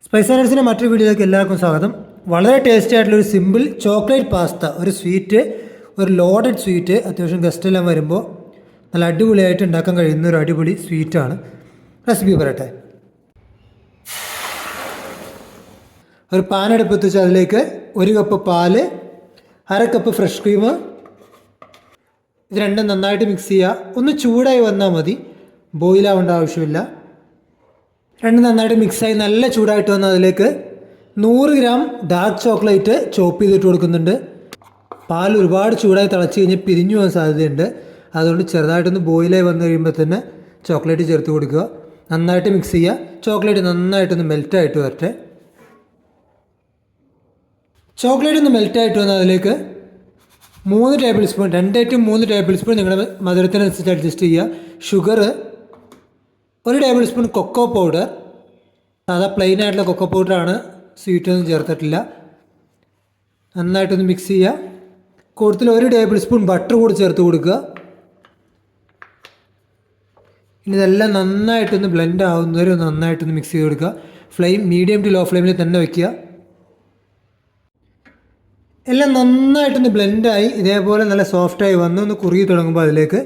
Spice ആൻഡ്സിൻ്റെ മറ്റൊരു വീഡിയോയിലേക്ക് എല്ലാവർക്കും സ്വാഗതം. വളരെ ടേസ്റ്റി ആയിട്ടുള്ളൊരു സിമ്പിൾ ചോക്ലേറ്റ് പാസ്ത, ഒരു സ്വീറ്റ്, ഒരു ലോഡഡ് സ്വീറ്റ്. അത്യാവശ്യം ഗസ്റ്റെല്ലാം വരുമ്പോൾ നല്ല അടിപൊളിയായിട്ട് ഉണ്ടാക്കാൻ കഴിയുന്ന ഒരു അടിപൊളി സ്വീറ്റാണ്. റെസിപ്പി പറയട്ടെ. ഒരു പാൻ അടുപ്പത്ത് വെച്ച് അതിലേക്ക് 1 കപ്പ് പാല്, 1/2 കപ്പ് ഫ്രഷ് ക്രീം, ഇത് രണ്ടും നന്നായിട്ട് മിക്സ് ചെയ്യുക. ഒന്ന് ചൂടായി വന്നാൽ മതി, ബോയിലാവേണ്ട ആവശ്യമില്ല. രണ്ടും നന്നായിട്ട് മിക്സായി നല്ല ചൂടായിട്ട് വന്നാൽ അതിലേക്ക് 100 ഗ്രാം ഡാർക്ക് ചോക്ലേറ്റ് ചോപ്പ് ചെയ്തിട്ട് കൊടുക്കുന്നുണ്ട്. പാൽ ഒരുപാട് ചൂടായി തിളച്ച് കഴിഞ്ഞാൽ പിരിഞ്ഞു പോകാൻ സാധ്യതയുണ്ട്. അതുകൊണ്ട് ചെറുതായിട്ടൊന്ന് ബോയിലായി വന്നു കഴിയുമ്പോൾ തന്നെ ചോക്ലേറ്റ് ചേർത്ത് കൊടുക്കുക. നന്നായിട്ട് മിക്സ് ചെയ്യുക. ചോക്ലേറ്റ് നന്നായിട്ടൊന്ന് മെൽറ്റായിട്ട് വരട്ടെ. ചോക്ലേറ്റ് ഒന്ന് മെൽറ്റായിട്ട് വന്നാൽ അതിലേക്ക് 3 tablespoon, 2 to 3 tablespoon നിങ്ങളുടെ മധുരത്തിനനുസരിച്ച് അഡ്ജസ്റ്റ് ചെയ്യുക. Sugar 1 tablespoon, cocoa powder, സാധാ പ്ലെയിൻ ആയിട്ടുള്ള കൊക്കോ പൗഡറാണ്, സ്വീറ്റൊന്നും ചേർത്തിട്ടില്ല. നന്നായിട്ടൊന്ന് മിക്സ് ചെയ്യുക. കൂടുതൽ 1 ടേബിൾ സ്പൂൺ ബട്ടർ കൂടി ചേർത്ത് കൊടുക്കുക. ഇനി ഇതെല്ലാം നന്നായിട്ടൊന്ന് ബ്ലെൻഡ് ആവുന്നവരെ നന്നായിട്ടൊന്ന് മിക്സ് ചെയ്ത് കൊടുക്കുക. ഫ്ലെയിം മീഡിയം ടു ലോ ഫ്ലെയിമിൽ തന്നെ വയ്ക്കുക. എല്ലാം നന്നായിട്ടൊന്ന് ബ്ലെൻഡായി ഇതേപോലെ നല്ല സോഫ്റ്റായി വന്ന് ഒന്ന് കുറുകി തുടങ്ങുമ്പോൾ അതിലേക്ക്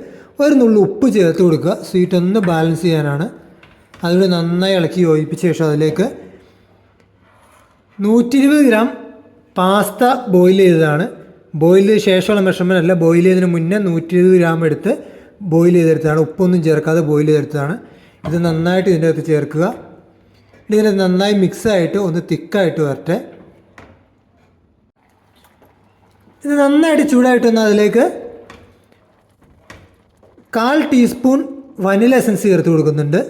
1 നുള്ളു ഉപ്പ് ചേർത്ത് കൊടുക്കുക. സ്വീറ്റ് ഒന്ന് ബാലൻസ് ചെയ്യാനാണ്. അതുകൂടി നന്നായി ഇളക്കി യോജിപ്പിച്ച ശേഷം അതിലേക്ക് 120 ഗ്രാം പാസ്ത ബോയിൽ ചെയ്തതാണ്. ബോയിൽ ചെയ്ത ശേഷമുള്ള മെഷർമെൻ്റ് അല്ല, ബോയിൽ ചെയ്തതിന് മുന്നേ 120 ഗ്രാം എടുത്ത് ബോയിൽ ചെയ്തെടുത്തതാണ്. ഉപ്പൊന്നും ചേർക്കാതെ ബോയിൽ ചെയ്തെടുത്തതാണ്. ഇത് നന്നായിട്ട് ഇതിൻ്റെ അകത്ത് ചേർക്കുക. ഇതിനെ നന്നായി മിക്സായിട്ട് ഒന്ന് തിക്കായിട്ട് വരട്ടെ. ഇത് നന്നായിട്ട് ചൂടായിട്ട് വന്നാൽ അതിലേക്ക് 1/4 ടീസ്പൂൺ വനില എസൻസ് ചേർത്ത് കൊടുക്കുന്നുണ്ട്.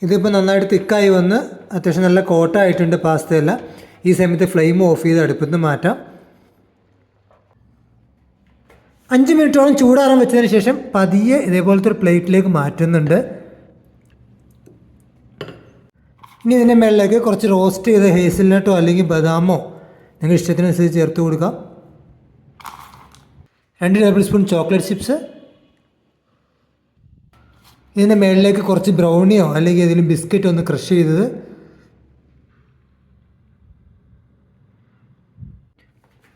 ഇതിപ്പോൾ നന്നായിട്ട് തിക്കായി വന്ന് അത്യാവശ്യം നല്ല കോട്ടായിട്ടുണ്ട് പാസ്തയെല്ലാം. ഈ സമയത്ത് ഫ്ലെയിം ഓഫ് ചെയ്ത് അടുപ്പത്ത് നിന്ന് മാറ്റാം. 5 മിനിറ്റോളം ചൂടാറാൻ വെച്ചതിന് ശേഷം പതിയെ ഇതേപോലത്തെ ഒരു പ്ലേറ്റിലേക്ക് മാറ്റുന്നുണ്ട്. ഇനി ഇതിൻ്റെ മുകളിലേക്ക് കുറച്ച് റോസ്റ്റ് ചെയ്ത ഹേസിൽനട്ടോ അല്ലെങ്കിൽ ബദാമോ നിങ്ങൾ ഇഷ്ടത്തിനനുസരിച്ച് ചേർത്ത് കൊടുക്കാം. 2 ടേബിൾ സ്പൂൺ ചോക്ലേറ്റ് ചിപ്സ്. ഇതിൻ്റെ മുകളിലേക്ക് കുറച്ച് ബ്രൗണിയോ അല്ലെങ്കിൽ ഏതെങ്കിലും ബിസ്ക്കറ്റോ ഒന്ന് ക്രഷ് ചെയ്തത്.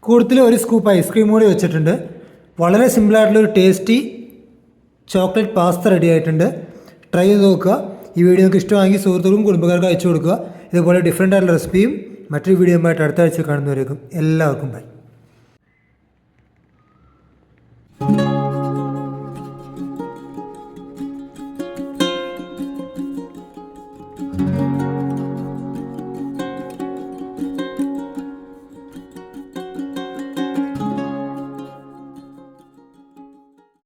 കൂടുതൽ 1 സ്കൂപ്പ് ഐസ്ക്രീം കൂടി വെച്ചിട്ടുണ്ട്. വളരെ സിമ്പിളായിട്ടുള്ളൊരു ടേസ്റ്റി ചോക്ലേറ്റ് പാസ്ത റെഡി ആയിട്ടുണ്ട്. ട്രൈ ചെയ്ത് നോക്കുക. ഈ വീഡിയോ നിങ്ങൾക്ക് ഇഷ്ടമാണെങ്കിൽ സുഹൃത്തുക്കൾക്കും കുടുംബക്കാർക്കും അയച്ചു കൊടുക്കുക. ഇതുപോലെ ഡിഫറെൻ്റ് ആയിട്ടുള്ള റെസിപ്പിയും മറ്റൊരു വീഡിയോയുമായിട്ട് അടുത്ത ആഴ്ച കാണുന്നവരേക്കും എല്ലാവർക്കും ബൈ.